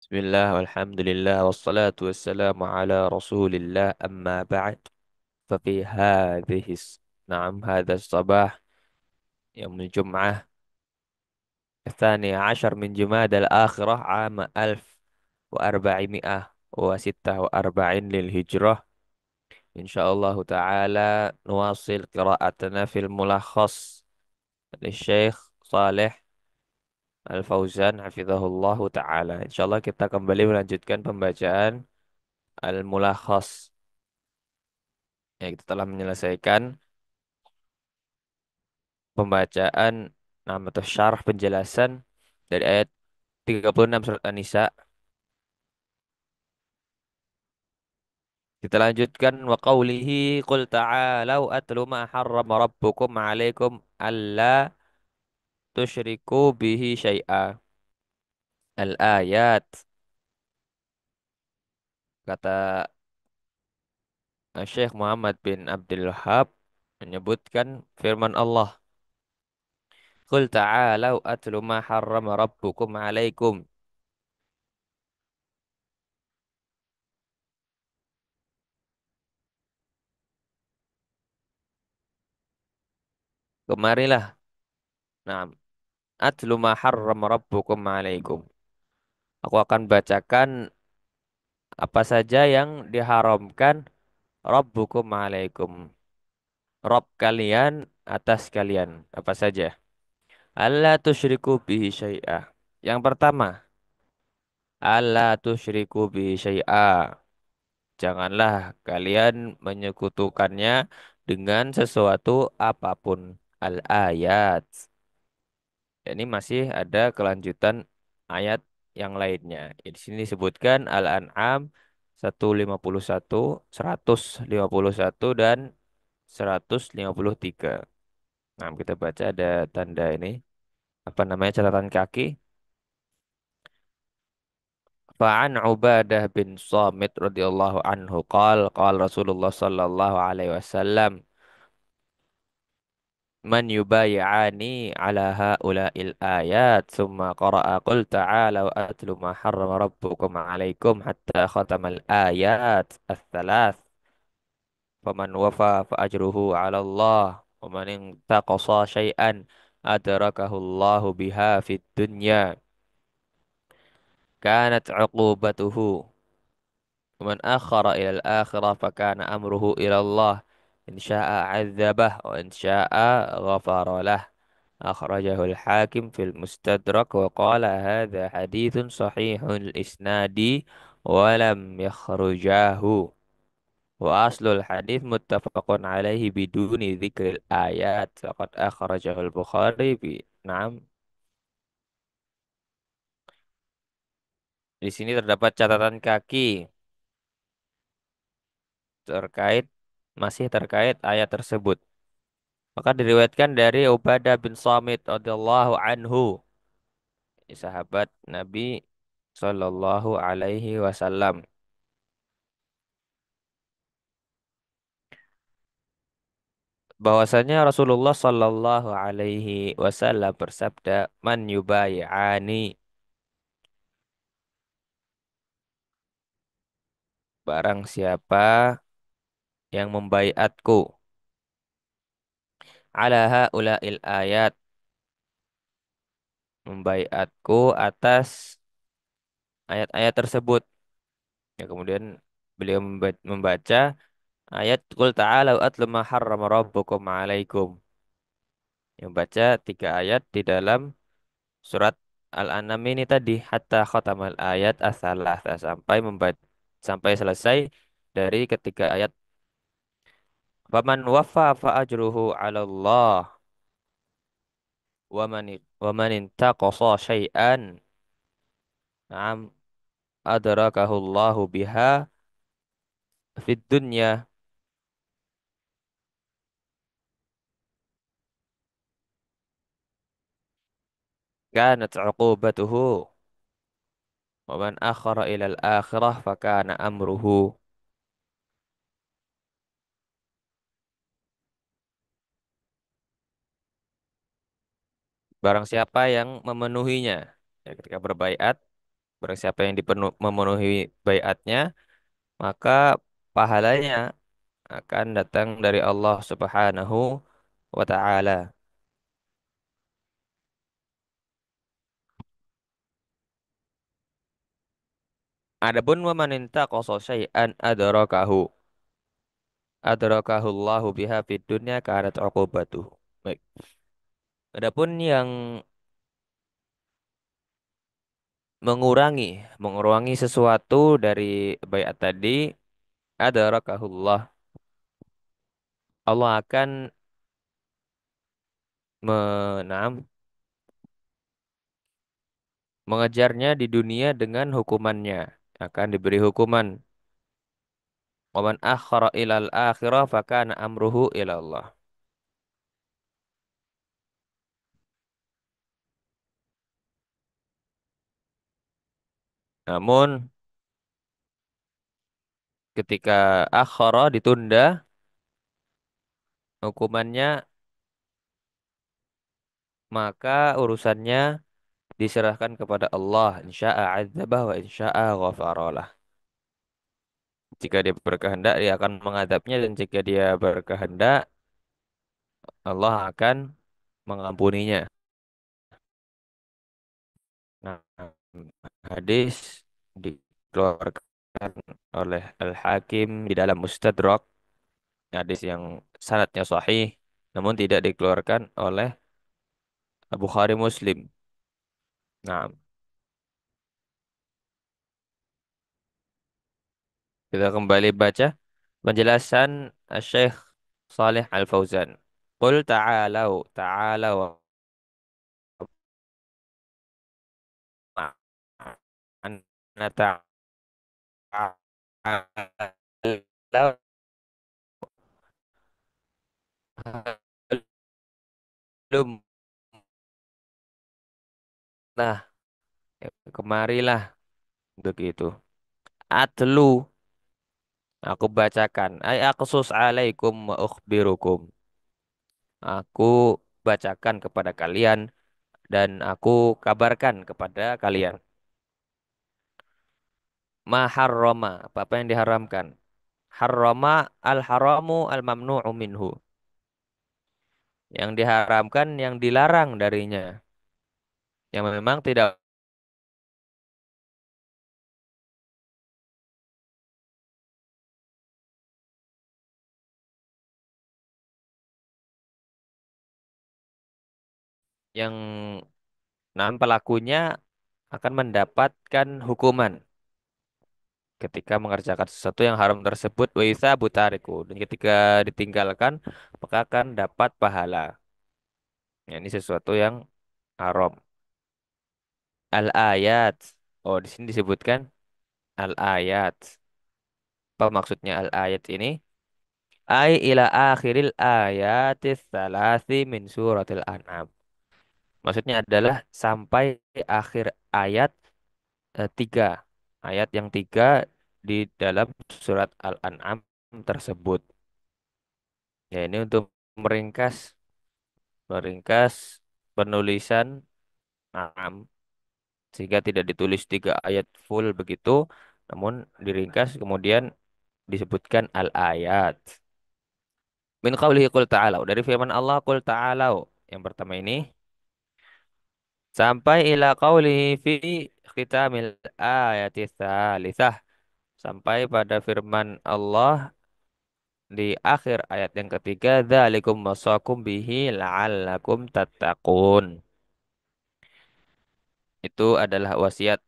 Bismillah, walhamdulillah, wassalatu wassalamu ala rasulillah, amma ba'd. Fafi na'am, hadha sabah, yaumul jum'ah, الثاني عشر من جماد الآخرة عام 1446 للهجرة. إن شاء الله تعالى نواصل قراءتنا في الملخص للشيخ صالح Al-Fauzan hafizahullah ta'ala. Insyaallah kita kembali melanjutkan pembacaan Al-Mulakhas. Ya, kita telah menyelesaikan pembacaan atau syarah penjelasan dari ayat 36 surat An-Nisa. Kita lanjutkan wa qawlihi qul ta'alau atlu ma harrama rabbukum 'alaikum alla tusyriku bihi syai'a. Al-ayat, kata Syekh Muhammad bin Abdul Wahhab menyebutkan firman Allah, qul ta'alau atlu ma harrama rabbukum 'alaikum. Kemarilah. Nah, atlu ma harrama rabbukum 'alaikum. Aku akan bacakan apa saja yang diharamkan Rabbukum 'alaikum. Rob kalian atas kalian. Apa saja? Alla tusyriku bihi syai'ah. Yang pertama, alla tusyriku bihi syai'ah. Janganlah kalian menyekutukannya dengan sesuatu apapun. Al-ayat. Ini masih ada kelanjutan ayat yang lainnya. Di sini disebutkan Al-An'am 151, 151 dan 153. Nah, kita baca ada tanda ini. Apa namanya, catatan kaki. Fa'an Ubadah bin Samit radhiyallahu anhu qala Rasulullah sallallahu alaihi wasallam, man yubayi'ani ala ha'ula'il ayat thumma qara'a qul ta'alaw atlu ma harrama rabbukum 'alaikum hatta khatamal ayat ats-tsalath faman wafa fa ajruhu 'ala Allah wa man intaqasa syai'an adrakahu Allahu biha fid dunya kanat 'uqubatuhu wa man akhara ila al-akhirah fa kana amruhu ila Allah in syaa'a 'adzabah wa in syaa'a ghafara lah. أخرجه الحاكم في المستدرك وقال هذا حديث صحيح الإسناد ولم يخرجاه وأصل الحديث متفق عليه بدون ذكر الآيات فقد أخرجه البخاري نعم. Di sini terdapat catatan kaki terkait masih terkait ayat tersebut. Maka diriwayatkan dari Ubadah bin Samit radhiyallahu anhu, sahabat Nabi Shallallahu alaihi wasallam, bahwasanya Rasulullah Shallallahu Alaihi Wasallam bersabda, "Man yubayi'ani, barang siapa yang membaiatku, ala haula'il ayat, membaiatku atas ayat-ayat tersebut." Ya, kemudian beliau membaca ayat Qul ta'alau atlu ma harrama rabbukum 'alaikum. Yang baca tiga ayat di dalam surat Al-An'am ini tadi, hatta khatamal ayat sampai sampai selesai dari ketiga ayat. Faman wafa fa ajruhu 'ala Allah wa man intaqasa syai'an na'am adrakahu Allahu biha fid dunya kanat 'uqubatuhu wa man akhara ila al-akhirah fa kana amruhu. Barang siapa yang memenuhinya, ya, ketika berbaiat, Barang siapa yang memenuhi baiatnya, maka pahalanya akan datang dari Allah Subhanahu wa taala. Adapun wa man intaqasa syai'an adrakahu Allahu biha fid dunya kanat uqubatuh. Baik. Adapun yang mengurangi sesuatu dari baiat tadi, adrakahullah. Allah akan menam mengejarnya di dunia dengan hukumannya. Akan diberi hukuman. Waman akhara ilal akhirah fakana amruhu ilallah. Namun ketika akhara ditunda, hukumannya maka urusannya diserahkan kepada Allah. Insya'a adzabah wa insya'a ghafaralah. Jika dia berkehendak, dia akan mengadabnya, dan jika dia berkehendak, Allah akan mengampuninya. Nah, hadis dikeluarkan oleh Al-Hakim di dalam Mustadrak, hadis yang sanadnya sahih, namun tidak dikeluarkan oleh Bukhari Muslim. Nah, kita kembali baca penjelasan Syekh Saleh Al-Fauzan. Qul ta'alau ma'ana ta'alau. Belum. Nah, kemarilah untuk itu. Atlu, aku bacakan. Ay aqsus alaikum wa ukhbirukum. Aku bacakan kepada kalian dan aku kabarkan kepada kalian. Ma harrama, apa yang diharamkan? Harrama al-haramu al-mamnu'u minhu. Yang diharamkan, yang dilarang darinya. Yang memang tidak, yang pelakunya akan mendapatkan hukuman ketika mengerjakan sesuatu yang haram tersebut, wa butariku, dan ketika ditinggalkan maka akan dapat pahala. Ya, ini sesuatu yang haram. Al ayat, oh di sini disebutkan al ayat. Apa maksudnya al ayat ini? Ai ila akhiril ayatis salasi min suratil an'am. Maksudnya adalah sampai akhir ayat tiga, ayat yang tiga di dalam surat Al-An'am tersebut. Ya, ini untuk meringkas meringkas penulisan Naam, sehingga tidak ditulis tiga ayat full begitu, namun diringkas kemudian disebutkan al-ayat. Min qawlihi qul ta'ala, dari firman Allah qul ta'ala, yang pertama ini sampai ila qawlihi fi khitamil ayati tsalitsah, sampai pada firman Allah di akhir ayat yang ketiga, dzalikum wasaqum bihi la'allakum tattaqun. Itu adalah wasiat,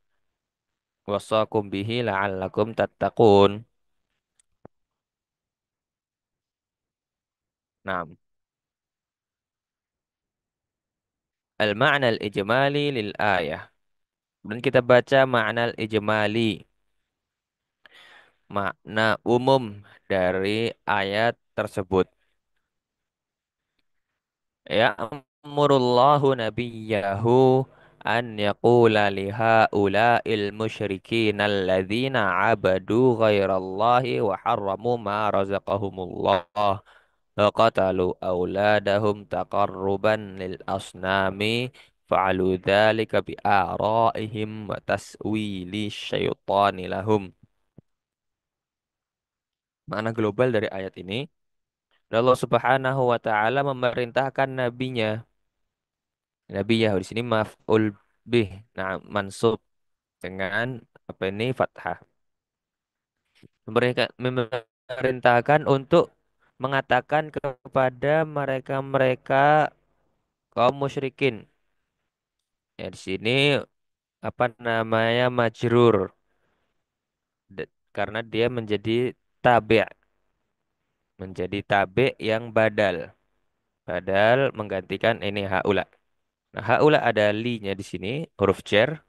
wasaqum bihi la'allakum tattaqun. Nah, al-ma'na al-ijmali lil ayah. Dan kita baca makna al-ijmali, makna umum dari ayat tersebut. Ya'murullahu nabiyahu an yaqula lihaula'il musyrikin alladzina abadu ghairallahi wa harramu ma razaqahumullah wa qatalu auladahum taqarruban lil asnami fa'alu dzalika bi ara'ihim wa taswili syaitani lahum. Makna global dari ayat ini, Allah Subhanahu wa taala memerintahkan nabinya. Nabi ya di sini maf'ul bih. Nah, mansub dengan apa ini fathah. Memerintahkan untuk mengatakan kepada mereka-mereka kaum musyrikin. Ya di sini apa namanya majrur karena dia tabi' menjadi tabi' yang badal. Badal menggantikan ini haula. Nah, haula ada li-nya di sini huruf jar,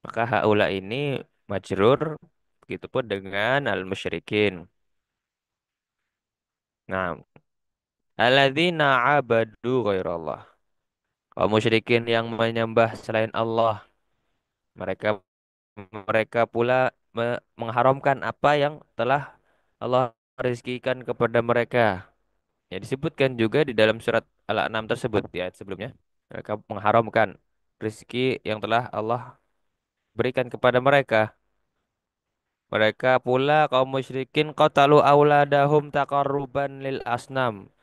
maka haula ini majrur begitupun dengan al-musyrikin. Nah, alladzina abadu ghairallah. Kaum musyrikin yang menyembah selain Allah, mereka mereka pula mengharamkan apa yang telah Allah rizkikan kepada mereka. Ya disebutkan juga di dalam surat Al-An'am tersebut di ayat sebelumnya. Mereka mengharamkan rizki yang telah Allah berikan kepada mereka. Mereka pula kaum musyrikin qatalu auladahum taqarruban lil asnam.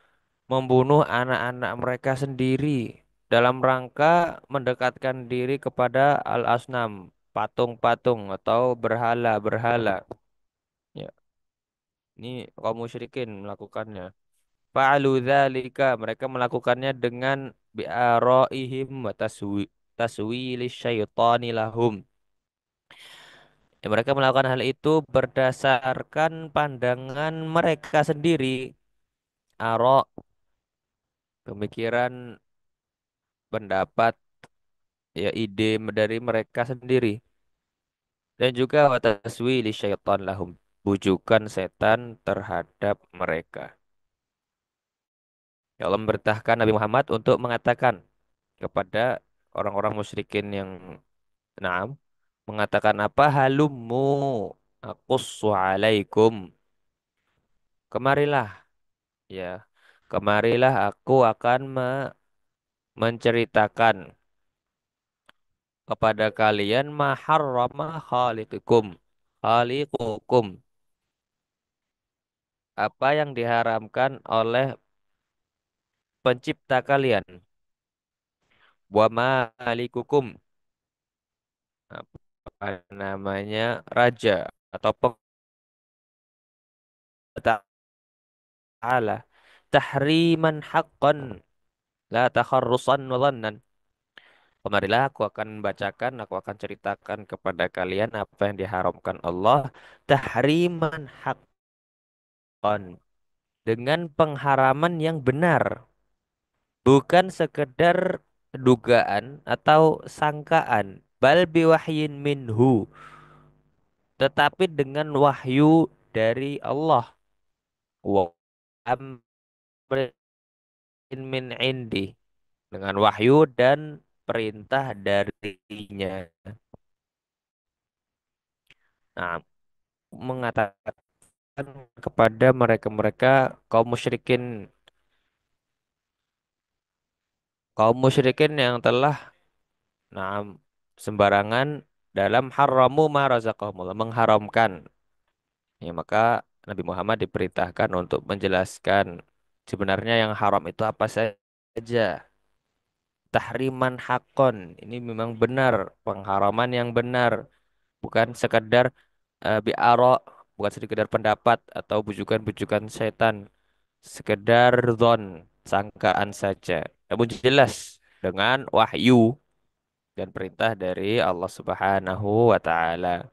Membunuh anak-anak mereka sendiri dalam rangka mendekatkan diri kepada al-asnam, patung-patung atau berhala-berhala. Ya, ini kaum musyrikin melakukannya. Fa'alu dzalika, mereka melakukannya dengan bi'araihim wa taswili syaitani lahum. Ya, mereka melakukan hal itu berdasarkan pandangan mereka sendiri. Aro, pemikiran, pendapat, ya ide dari mereka sendiri. Dan juga wa taswili syaitan lahum. Bujukan setan terhadap mereka. Ya Allah memerintahkan Nabi Muhammad untuk mengatakan kepada orang-orang musyrikin yang naam mengatakan apa halummu aqussu alaikum, kemarilah ya, kemarilah aku akan menceritakan kepada kalian maharrama khaliqukum, apa yang diharamkan oleh pencipta kalian, wa malikukum, apa namanya raja atau ta'ala, tahriman haqqan la takharrusan wa dhannan. Kemarilah aku akan bacakan, aku akan ceritakan kepada kalian apa yang diharamkan Allah tahriman haqqan, dengan pengharaman yang benar, bukan sekedar dugaan atau sangkaan, bal biwahyin minhu, tetapi dengan wahyu dari Allah, wa amrin min indi, dengan wahyu dan perintah darinya. Nah, mengatakan kepada mereka-mereka kaum musyrikin yang telah nah, sembarangan dalam haramu ma razaqahumullah, mengharamkan. Ya, maka Nabi Muhammad diperintahkan untuk menjelaskan sebenarnya yang haram itu apa saja. Tahriman hakon, ini memang benar, pengharaman yang benar, bukan sekedar bi'ara, bukan sekedar pendapat atau bujukan-bujukan setan, sekedar zon, sangkaan saja. Namun jelas dengan wahyu dan perintah dari Allah Subhanahu wa taala.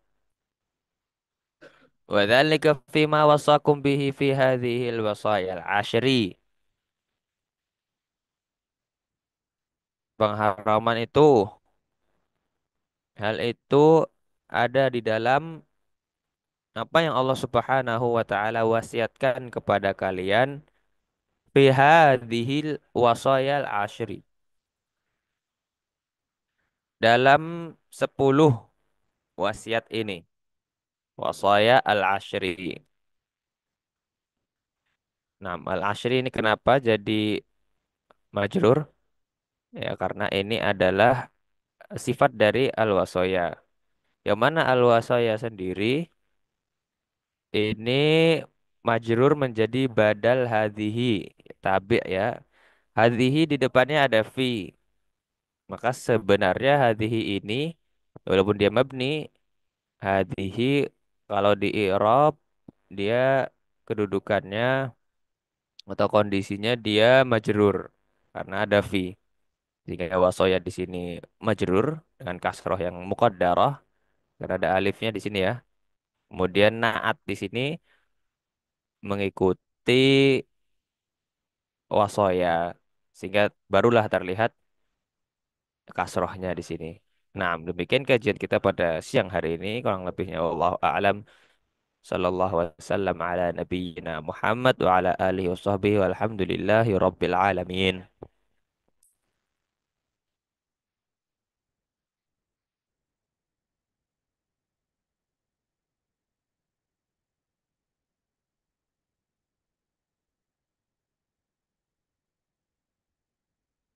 Wa dzalika fima wasakum bihi fi hadhihi al-wasaya al-ashri. Pengharaman itu, hal itu ada di dalam apa yang Allah Subhanahu wa taala wasiatkan kepada kalian fi hadhihi al-wasaya al-ashri. Dalam 10 wasiat ini. Wasaya al-ashri. Nah, al-ashri ini kenapa jadi majrur? Ya, karena ini adalah sifat dari al-wasoya. Yang mana al-wasoya sendiri ini majrur menjadi badal hadhihi. Tabi ya. Hadhihi di depannya ada fi. Maka sebenarnya hadhihi ini walaupun dia mabni, hadhihi kalau di i'rab dia kedudukannya atau kondisinya dia majrur karena ada fi. Jika wasoya di sini majrur dengan kasroh yang muqaddarah karena ada alifnya di sini ya. Kemudian naat di sini mengikuti wasoya sehingga barulah terlihat kasrohnya di sini. Nah, demikian kajian kita pada siang hari ini. Kurang lebihnya wallahu a'lam. Sallallahu wasallam ala nabiyyina Muhammad wa ala alihi wa sahbihi walhamdulillahi rabbil alamin.